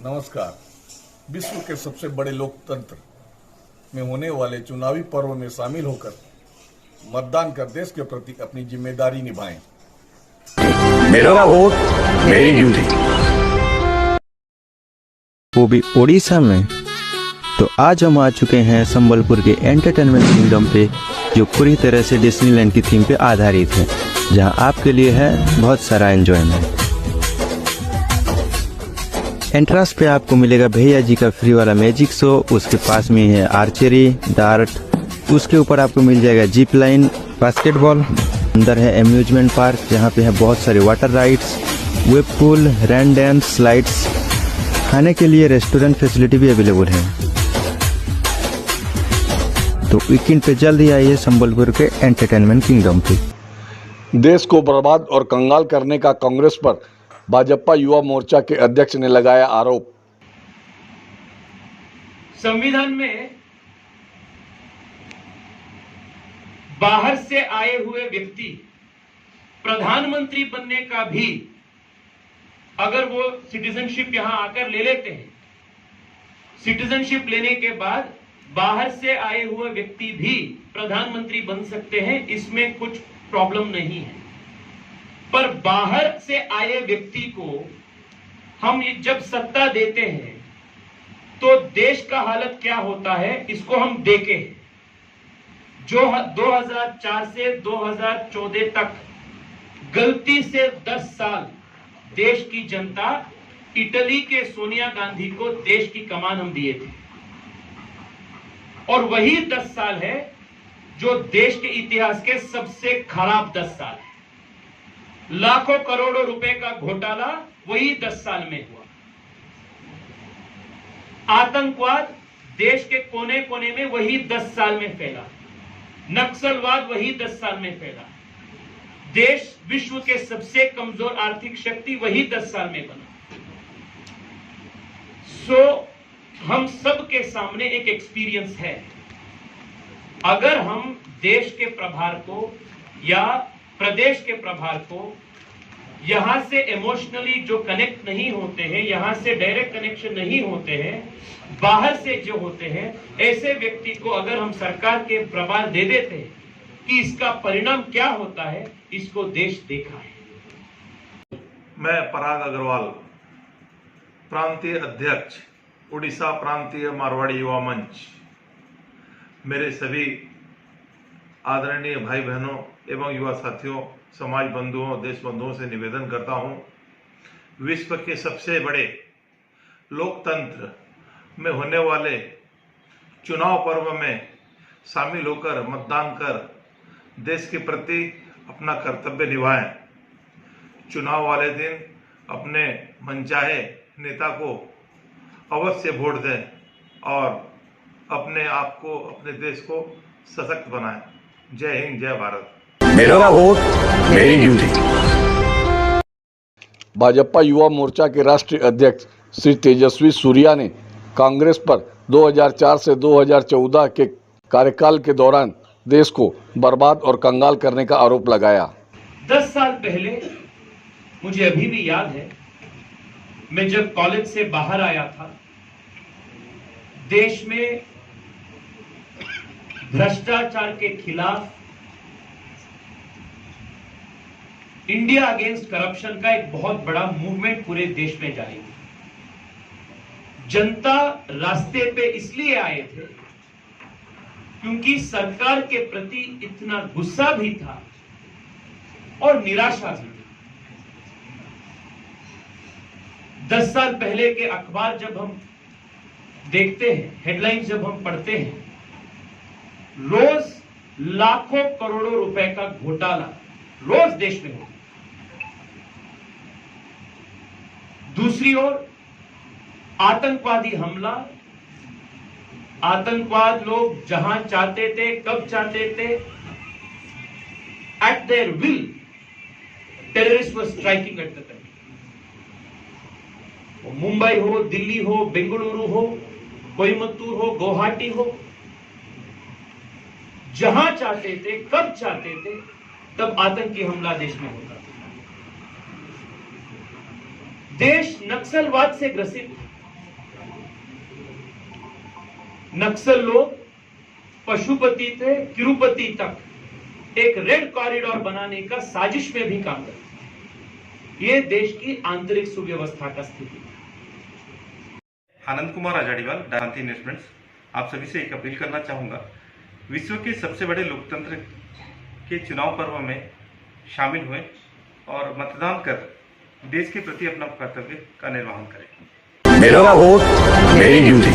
नमस्कार। विश्व के सबसे बड़े लोकतंत्र में होने वाले चुनावी पर्व में शामिल होकर मतदान कर देश के प्रति अपनी जिम्मेदारी निभाएं। मेरा वोट मेरी ड्यूटी। वो भी उड़ीसा में। तो आज हम आ चुके हैं संबलपुर के एंटरटेनमेंट किंगडम पे, जो पूरी तरह से डिज्नीलैंड की थीम पे आधारित है, जहां आपके लिए है बहुत सारा एंजॉयमेंट। एंट्रेंस पे आपको मिलेगा भैया जी का फ्री वाला मैजिक शो, उसके पास में है आर्चरी, डार्ट, उसके ऊपर आपको मिल जाएगा जिप लाइन, बास्केटबॉल। अंदर है एम्यूजमेंट पार्क, जहाँ पे है बहुत सारे वाटर राइड्स, वेब पूल, रैन डांस, स्लाइड्स। खाने के लिए रेस्टोरेंट फैसिलिटी भी अवेलेबल है। तो वीकेंड पे जल्दी आइए संबलपुर के एंटरटेनमेंट किंगडम पे। देश को बर्बाद और कंगाल करने का कांग्रेस पर भाजपा युवा मोर्चा के अध्यक्ष ने लगाया आरोप। संविधान में बाहर से आए हुए व्यक्ति प्रधानमंत्री बनने का भी, अगर वो सिटीजनशिप यहां आकर ले लेते हैं, सिटीजनशिप लेने के बाद बाहर से आए हुए व्यक्ति भी प्रधानमंत्री बन सकते हैं, इसमें कुछ प्रॉब्लम नहीं है। पर बाहर से आए व्यक्ति को हम जब सत्ता देते हैं तो देश का हालत क्या होता है, इसको हम देखें। जो 2004 से 2014 तक गलती से 10 साल देश की जनता इटली के सोनिया गांधी को देश की कमान हम दिए थे, और वही 10 साल है जो देश के इतिहास के सबसे खराब 10 साल है। लाखों करोड़ों रुपए का घोटाला वही 10 साल में हुआ। आतंकवाद देश के कोने कोने में वही 10 साल में फैला। नक्सलवाद वही 10 साल में फैला। देश विश्व के सबसे कमजोर आर्थिक शक्ति वही 10 साल में बना। हम सब के सामने एक एक्सपीरियंस है। अगर हम देश के प्रभार को या प्रदेश के प्रभार को यहां से इमोशनली जो कनेक्ट नहीं होते हैं, यहां से डायरेक्ट कनेक्शन नहीं होते हैं, बाहर से जो होते हैं, ऐसे व्यक्ति को अगर हम सरकार के प्रभार दे देते हैं कि इसका परिणाम क्या होता है, इसको देश देखा है। मैं पराग अग्रवाल, प्रांतीय अध्यक्ष, उड़ीसा प्रांतीय मारवाड़ी युवा मंच। मेरे सभी आदरणीय भाई बहनों एवं युवा साथियों, समाज बंधुओं, देश बंधुओं से निवेदन करता हूं, विश्व के सबसे बड़े लोकतंत्र में होने वाले चुनाव पर्व में शामिल होकर मतदान कर देश के प्रति अपना कर्तव्य निभाएं। चुनाव वाले दिन अपने मनचाहे नेता को अवश्य वोट दें और अपने आप को, अपने देश को सशक्त बनाएं। जय हिंद, जय भारत। मेरा वोट मेरी ड्यूटी। भाजपा युवा मोर्चा के राष्ट्रीय अध्यक्ष श्री तेजस्वी सूर्या ने कांग्रेस पर 2004 से 2014 के कार्यकाल के दौरान देश को बर्बाद और कंगाल करने का आरोप लगाया। 10 साल पहले, मुझे अभी भी याद है, मैं जब कॉलेज से बाहर आया था, देश में भ्रष्टाचार के खिलाफ इंडिया अगेंस्ट करप्शन का एक बहुत बड़ा मूवमेंट पूरे देश में जारी हुआ। जनता रास्ते पे इसलिए आए थे क्योंकि सरकार के प्रति इतना गुस्सा भी था और निराशा भी थी। 10 साल पहले के अखबार जब हम देखते हैं, हेडलाइंस जब हम पढ़ते हैं, रोज लाखों करोड़ों रुपए का घोटाला रोज देश में होता। दूसरी ओर आतंकवादी हमला, आतंकवाद लोग जहां चाहते थे, कब चाहते थे, eight there will terrorist were striking at the country. Mumbai हो, दिल्ली हो, बेंगलुरु हो, कोयम्बतूर हो, गुवाहाटी हो, जहां चाहते थे, कब चाहते थे, तब आतंकी हमला देश में होता था। देश नक्सलवाद से ग्रसित है। नक्सल लोग पशुपति से तिरुपति तक एक रेड कॉरिडोर बनाने का साजिश में भी काम करते। ये देश की आंतरिक सुव्यवस्था का स्थिति है। आनंद कुमार आजाड़ीवाल, क्रांति इन्वेस्टमेंट्स। आप सभी से एक अपील करना चाहूँगा, विश्व के सबसे बड़े लोकतंत्र के चुनाव पर्व में शामिल हुए और मतदान कर देश के प्रति अपना कर्तव्य का निर्वहन करें। मेरा वोट मेरी ड्यूटी।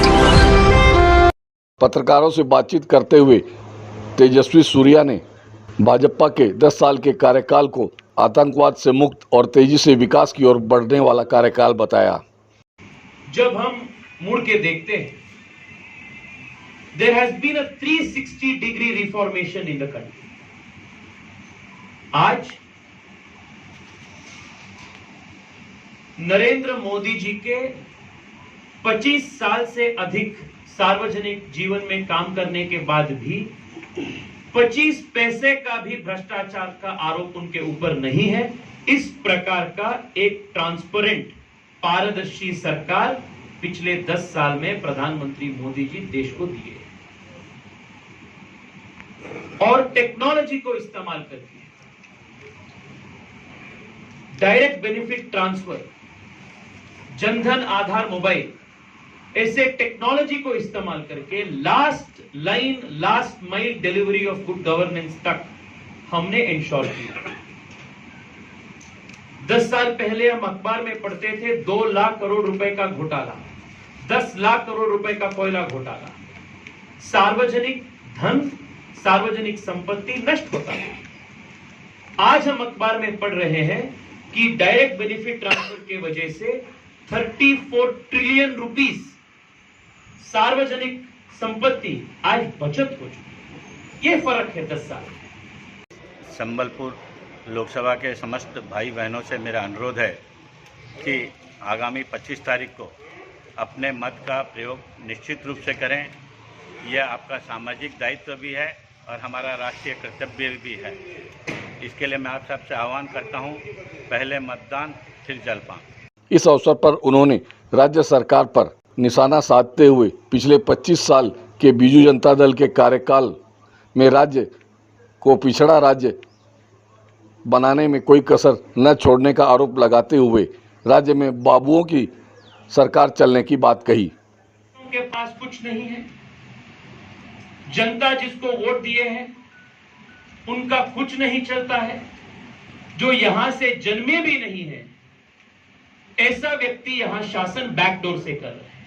पत्रकारों से बातचीत करते हुए तेजस्वी सूर्या ने भाजपा के 10 साल के कार्यकाल को आतंकवाद से मुक्त और तेजी से विकास की ओर बढ़ने वाला कार्यकाल बताया। जब हम मुड़ के देखते हैं, there has been a 360-degree reformation in the country. आज नरेंद्र मोदी जी के 25 साल से अधिक सार्वजनिक जीवन में काम करने के बाद भी 25 पैसे का भी भ्रष्टाचार का आरोप उनके ऊपर नहीं है। इस प्रकार का एक ट्रांसपेरेंट, पारदर्शी सरकार पिछले 10 साल में प्रधानमंत्री मोदी जी देश को दिए और टेक्नोलॉजी को इस्तेमाल करके direct benefit transfer, Jan Dhan Aadhaar mobile, ऐसे टेक्नोलॉजी को इस्तेमाल करके last line, last mile delivery of good governance तक हमने इंश्योर किया। 10 साल पहले हम अखबार में पढ़ते थे 2 लाख करोड़ रुपए का घोटाला, 10 लाख करोड़ रुपए का कोयला घोटाला, सार्वजनिक धन, सार्वजनिक संपत्ति नष्ट होता है। आज हम अखबार में पढ़ रहे हैं कि डायरेक्ट बेनिफिट ट्रांसफर के वजह से 34 ट्रिलियन रुपीस सार्वजनिक संपत्ति आज बचत हो चुकी है। ये फर्क है 10 साल। संबलपुर लोकसभा के समस्त भाई बहनों से मेरा अनुरोध है कि आगामी 25 तारीख को अपने मत का प्रयोग निश्चित रूप से करें। यह आपका सामाजिक दायित्व भी है और हमारा राष्ट्रीय कर्तव्य भी है। इसके लिए मैं आप सबसे आह्वान करता हूं, पहले मतदान फिर जलपान। इस अवसर पर उन्होंने राज्य सरकार पर निशाना साधते हुए पिछले 25 साल के बीजू जनता दल के कार्यकाल में राज्य को पिछड़ा राज्य बनाने में कोई कसर न छोड़ने का आरोप लगाते हुए राज्य में बाबुओं की सरकार चलने की बात कही। उनके पास कुछ नहीं है, जनता जिसको वोट दिए हैं उनका कुछ नहीं चलता है, जो यहां से जन्मे भी नहीं है ऐसा व्यक्ति यहां शासन बैकडोर से कर रहा है।